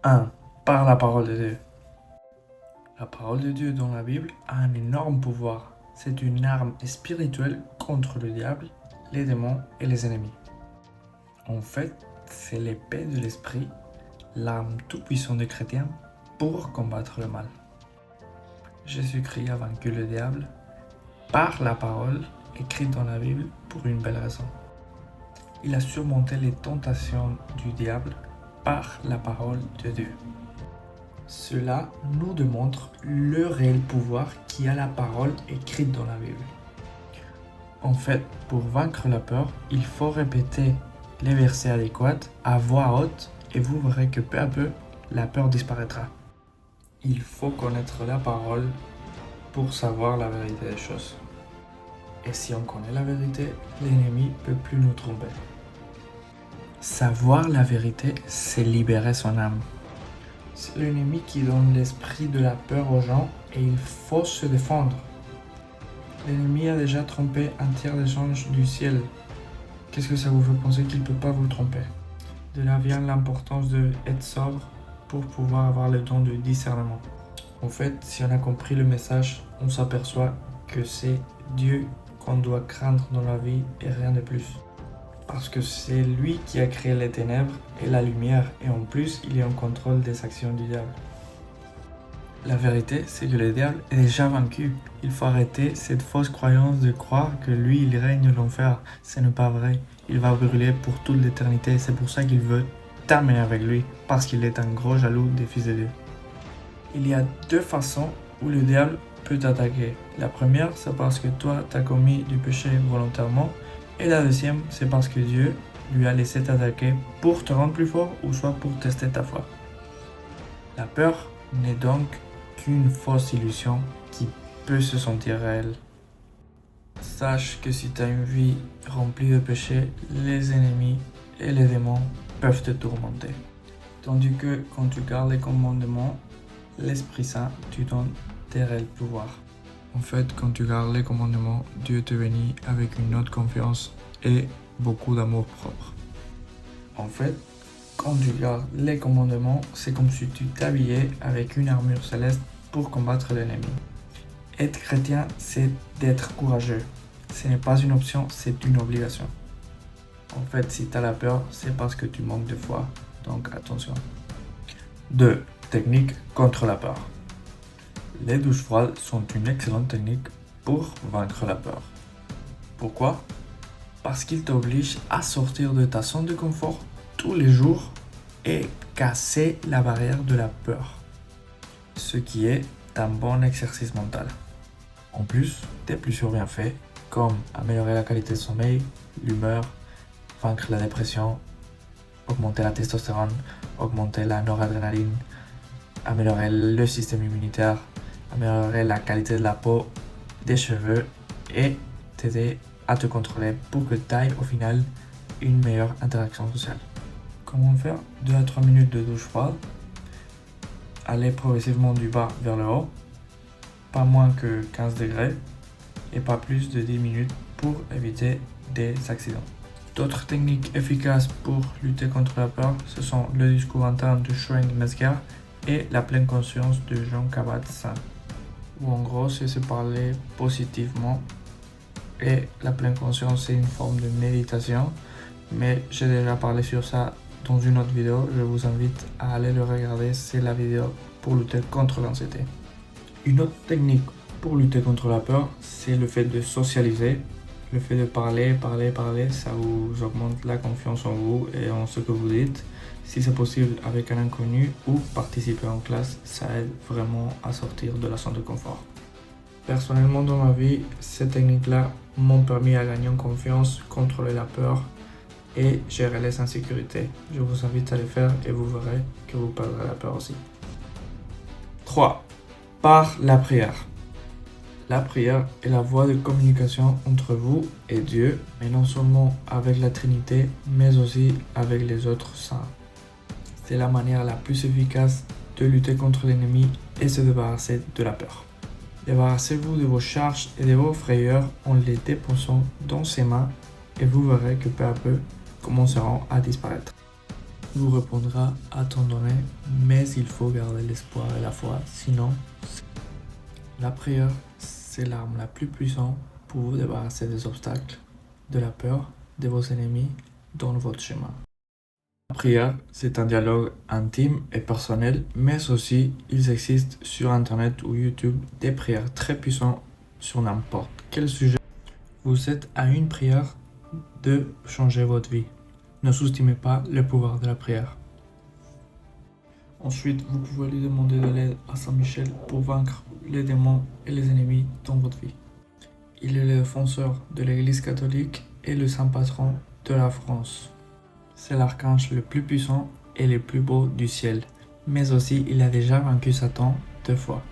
1. Par la parole de Dieu. La parole de Dieu dans la Bible a un énorme pouvoir. C'est une arme spirituelle contre le diable, les démons et les ennemis. En fait, c'est l'épée de l'esprit, l'arme tout-puissante des chrétiens pour combattre le mal. Jésus-Christ a vaincu le diable par la parole écrite dans la Bible pour une belle raison. Il a surmonté les tentations du diable par la parole de Dieu. Cela nous démontre le réel pouvoir qui a la parole écrite dans la Bible. En fait, pour vaincre la peur, il faut répéter les versets adéquats à voix haute et vous verrez que peu à peu, la peur disparaîtra. Il faut connaître la parole pour savoir la vérité des choses. Et si on connaît la vérité, l'ennemi ne peut plus nous tromper. Savoir la vérité, c'est libérer son âme. C'est l'ennemi qui donne l'esprit de la peur aux gens et il faut se défendre. L'ennemi a déjà trompé un tiers des anges du ciel. Qu'est-ce que ça vous fait penser qu'il ne peut pas vous tromper? De là vient l'importance d'être sobre pour pouvoir avoir le don de discernement. En fait, si on a compris le message, on s'aperçoit que c'est Dieu qu'on doit craindre dans la vie et rien de plus. Parce que c'est lui qui a créé les ténèbres et la lumière, et en plus, il est en contrôle des actions du diable. La vérité, c'est que le diable est déjà vaincu. Il faut arrêter cette fausse croyance de croire que lui, il règne l'enfer. Ce n'est pas vrai. Il va brûler pour toute l'éternité. C'est pour ça qu'il veut t'amener avec lui, parce qu'il est un gros jaloux des fils de Dieu. Il y a deux façons où le diable peut t'attaquer. La première, c'est parce que toi, tu as commis du péché volontairement. Et la deuxième, c'est parce que Dieu lui a laissé t'attaquer pour te rendre plus fort ou soit pour tester ta foi. La peur n'est donc qu'une fausse illusion qui peut se sentir réelle. Sache que si tu as une vie remplie de péchés, les ennemis et les démons peuvent te tourmenter. Tandis que quand tu gardes les commandements, l'Esprit Saint te donne tes réels pouvoirs. En fait, quand tu gardes les commandements, Dieu te bénit avec une haute confiance et beaucoup d'amour propre. En fait, quand tu gardes les commandements, c'est comme si tu t'habillais avec une armure céleste pour combattre l'ennemi. Être chrétien, c'est d'être courageux. Ce n'est pas une option, c'est une obligation. En fait, si tu as la peur, c'est parce que tu manques de foi, donc attention. 2. Technique contre la peur. Les douches froides sont une excellente technique pour vaincre la peur. Pourquoi? Parce qu'ils t'obligent à sortir de ta zone de confort tous les jours et casser la barrière de la peur. Ce qui est un bon exercice mental. En plus, des plusieurs bienfaits comme améliorer la qualité de sommeil, l'humeur, vaincre la dépression, augmenter la testostérone, augmenter la noradrénaline, améliorer le système immunitaire, améliorer la qualité de la peau, des cheveux et t'aider à te contrôler pour que tu aies au final une meilleure interaction sociale. Comment faire? 2 à 3 minutes de douche froide, aller progressivement du bas vers le haut, pas moins que 15 degrés et pas plus de 10 minutes pour éviter des accidents. D'autres techniques efficaces pour lutter contre la peur, ce sont le discours interne de Schwenk Metzger et la pleine conscience de Jean Kabat-Zinn. Où en gros, c'est se parler positivement. Et la pleine conscience, c'est une forme de méditation. Mais j'ai déjà parlé sur ça dans une autre vidéo. Je vous invite à aller le regarder. C'est la vidéo pour lutter contre l'anxiété. Une autre technique pour lutter contre la peur, c'est le fait de socialiser. Le fait de parler, ça vous augmente la confiance en vous et en ce que vous dites. Si c'est possible avec un inconnu ou participer en classe, ça aide vraiment à sortir de la zone de confort. Personnellement, dans ma vie, ces techniques-là m'ont permis à gagner en confiance, contrôler la peur et gérer les insécurités. Je vous invite à les faire et vous verrez que vous perdrez la peur aussi. 3. Par la prière. La prière est la voie de communication entre vous et Dieu, mais non seulement avec la Trinité, mais aussi avec les autres saints. C'est la manière la plus efficace de lutter contre l'ennemi et se débarrasser de la peur. Débarrassez-vous de vos charges et de vos frayeurs en les déposant dans ses mains et vous verrez que peu à peu commenceront à disparaître. vous répondra à temps donné, mais il faut garder l'espoir et la foi, sinon la prière, c'est l'arme la plus puissante pour vous débarrasser des obstacles, de la peur, de vos ennemis dans votre chemin. La prière, c'est un dialogue intime et personnel, mais aussi il existe sur Internet ou YouTube des prières très puissantes sur n'importe quel sujet. Vous êtes à une prière de changer votre vie. Ne sous-estimez pas le pouvoir de la prière. Ensuite, vous pouvez lui demander de l'aide à Saint Michel pour vaincre les démons et les ennemis dans votre vie. Il est le défenseur de l'Église catholique et le saint patron de la France. C'est l'archange le plus puissant et le plus beau du ciel, mais aussi il a déjà vaincu Satan 2 fois.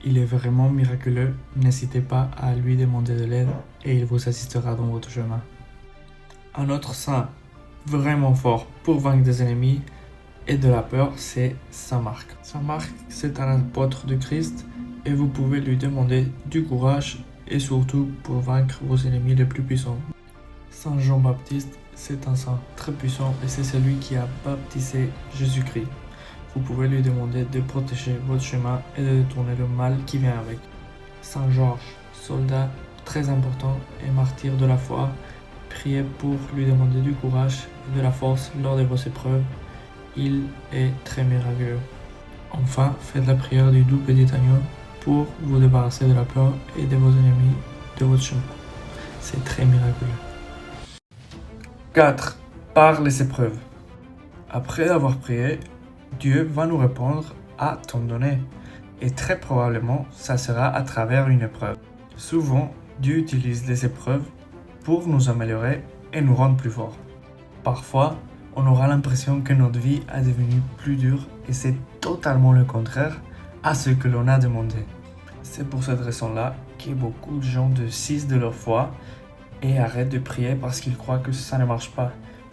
Il est vraiment miraculeux, n'hésitez pas à lui demander de l'aide et il vous assistera dans votre chemin. Un autre saint vraiment fort pour vaincre des ennemis et de la peur, c'est Saint Marc. Saint Marc, c'est un apôtre de Christ et vous pouvez lui demander du courage et surtout pour vaincre vos ennemis les plus puissants. Saint Jean-Baptiste, c'est un saint très puissant et c'est celui qui a baptisé Jésus-Christ. Vous pouvez lui demander de protéger votre chemin et de détourner le mal qui vient avec. Saint Georges, soldat très important et martyr de la foi, priez pour lui demander du courage et de la force lors de vos épreuves. Il est très miraculeux. Enfin, faites la prière du doux petit agneau pour vous débarrasser de la peur et de vos ennemis de votre chemin. C'est très miraculeux. 4. Par les épreuves. Après avoir prié, Dieu va nous répondre à temps donné. Et très probablement, ça sera à travers une épreuve. Souvent, Dieu utilise les épreuves pour nous améliorer et nous rendre plus forts. Parfois, on aura l'impression que notre vie a devenu plus dure et c'est totalement le contraire à ce que l'on a demandé. C'est pour cette raison-là que beaucoup de gens desistent de leur foi et arrêtent de prier parce qu'ils croient que ça ne marche pas.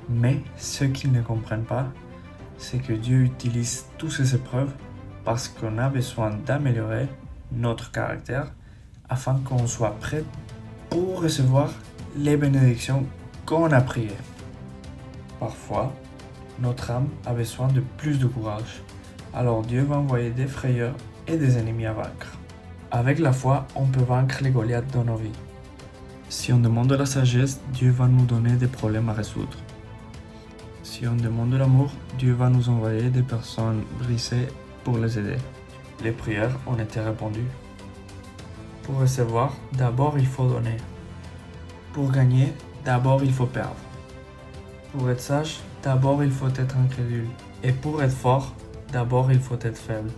Mais ce qu'ils ne comprennent pas, c'est que Dieu utilise toutes ces épreuves parce qu'on a besoin d'améliorer notre caractère afin qu'on soit prêt pour recevoir les bénédictions qu'on a priées. Parfois, notre âme a besoin de plus de courage. Alors Dieu va envoyer des frayeurs et des ennemis à vaincre. Avec la foi, on peut vaincre les Goliaths dans nos vies. Si on demande de la sagesse, Dieu va nous donner des problèmes à résoudre. Si on demande de l'amour, Dieu va nous envoyer des personnes brisées pour les aider. Les prières ont été répondues. Pour recevoir, d'abord il faut donner. Pour gagner, d'abord il faut perdre. Pour être sage, d'abord il faut être incrédule. Et pour être fort, d'abord il faut être faible.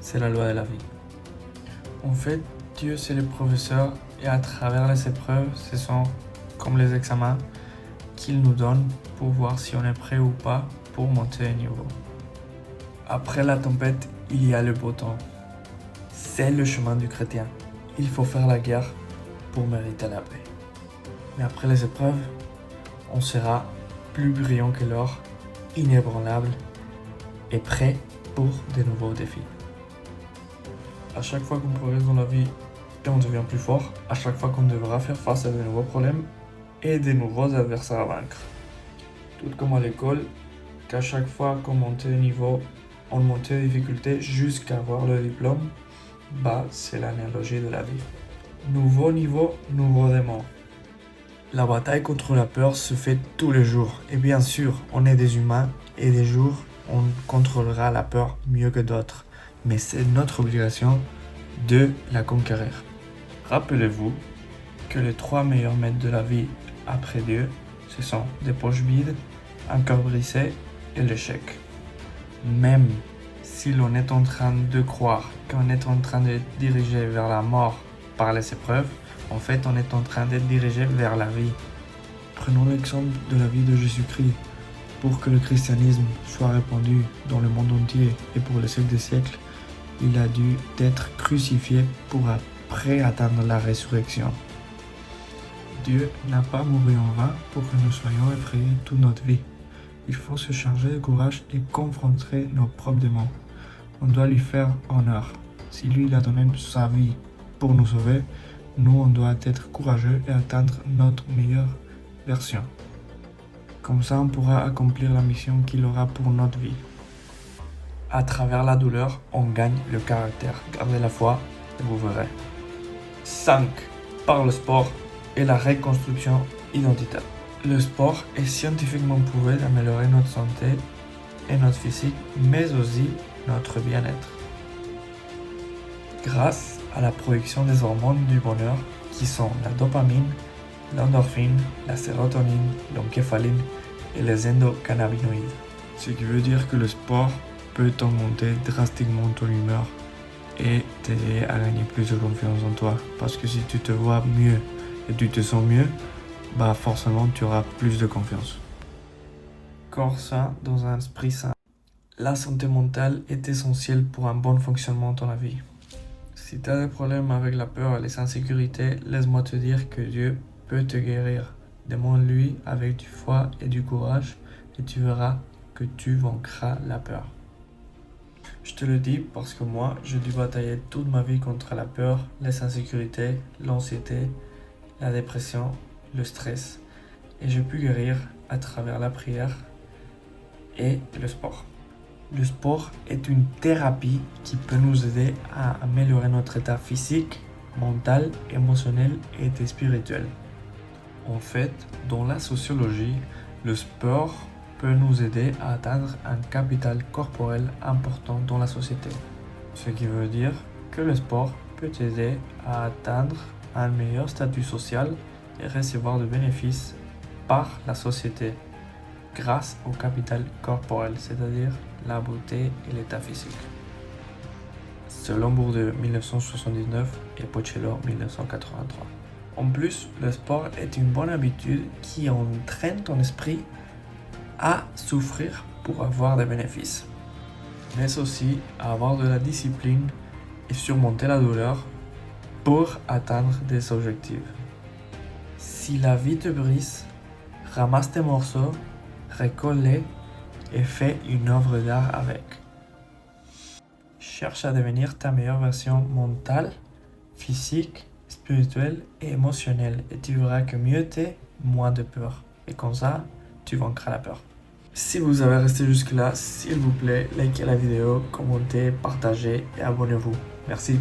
C'est la loi de la vie. En fait, Dieu c'est le professeur et à travers les épreuves, ce sont comme les examens qu'il nous donne pour voir si on est prêt ou pas pour monter un niveau. Après la tempête, il y a le beau temps. C'est le chemin du chrétien. Il faut faire la guerre pour mériter la paix. Mais après les épreuves, on sera plus brillant que l'or, inébranlable et prêt pour de nouveaux défis. À chaque fois qu'on progresse dans la vie et on devient plus fort, à chaque fois qu'on devra faire face à de nouveaux problèmes et de nouveaux adversaires à vaincre. Tout comme à l'école, qu'à chaque fois qu'on montait de niveau, on montait de difficulté jusqu'à avoir le diplôme, c'est l'analogie de la vie. Nouveau niveau, nouveau démon. La bataille contre la peur se fait tous les jours. Et bien sûr, on est des humains et des jours, on contrôlera la peur mieux que d'autres. Mais c'est notre obligation de la conquérir. Rappelez-vous que les 3 meilleurs maîtres de la vie après Dieu, ce sont des poches vides, un cœur brisé et l'échec. Même si l'on est en train de croire qu'on est en train de diriger vers la mort par les épreuves, en fait, on est en train d'être dirigé vers la vie. Prenons l'exemple de la vie de Jésus-Christ. Pour que le christianisme soit répandu dans le monde entier et pour les siècles des siècles, il a dû être crucifié pour après atteindre la résurrection. Dieu n'a pas mouru en vain pour que nous soyons effrayés toute notre vie. Il faut se charger de courage et confronter nos propres démons. On doit lui faire honneur. Si lui il a donné sa vie pour nous sauver, nous on doit être courageux et atteindre notre meilleure version. Comme ça, on pourra accomplir la mission qu'il aura pour notre vie. À travers la douleur, on gagne le caractère. Gardez la foi et vous verrez. 5. Par le sport et la reconstruction identitaire. Le sport est scientifiquement prouvé d'améliorer notre santé et notre physique, mais aussi notre bien-être. Grâce à la production des hormones du bonheur qui sont la dopamine, l'endorphine, la sérotonine, l'encéphaline et les endocannabinoïdes. Ce qui veut dire que le sport peut augmenter drastiquement ton humeur et t'aider à gagner plus de confiance en toi. Parce que si tu te vois mieux et tu te sens mieux, forcément tu auras plus de confiance. Corps sain dans un esprit sain. La santé mentale est essentielle pour un bon fonctionnement de ton vie. Si tu as des problèmes avec la peur et les insécurités, laisse-moi te dire que Dieu peut te guérir. Demande-lui avec du foi et du courage et tu verras que tu vaincras la peur. Je te le dis parce que moi, j'ai dû batailler toute ma vie contre la peur, les insécurités, l'anxiété, la dépression, le stress. Et j'ai pu guérir à travers la prière et le sport. Le sport est une thérapie qui peut nous aider à améliorer notre état physique, mental, émotionnel et spirituel. En fait, dans la sociologie, le sport peut nous aider à atteindre un capital corporel important dans la société. Ce qui veut dire que le sport peut t'aider à atteindre un meilleur statut social et recevoir des bénéfices par la société grâce au capital corporel, c'est-à-dire la beauté et l'état physique. Selon Bourdieu 1979 et Pocello 1983. En plus, le sport est une bonne habitude qui entraîne ton esprit à souffrir pour avoir des bénéfices, mais aussi à avoir de la discipline et surmonter la douleur pour atteindre des objectifs. Si la vie te brise, ramasse tes morceaux, récolte-les et fais une œuvre d'art avec. Cherche à devenir ta meilleure version mentale, physique, spirituelle et émotionnelle et tu verras que mieux t'es, moins de peur. Et comme ça, tu vaincras la peur. Si vous avez resté jusque là, s'il vous plaît, likez la vidéo, commentez, partagez et abonnez-vous. Merci.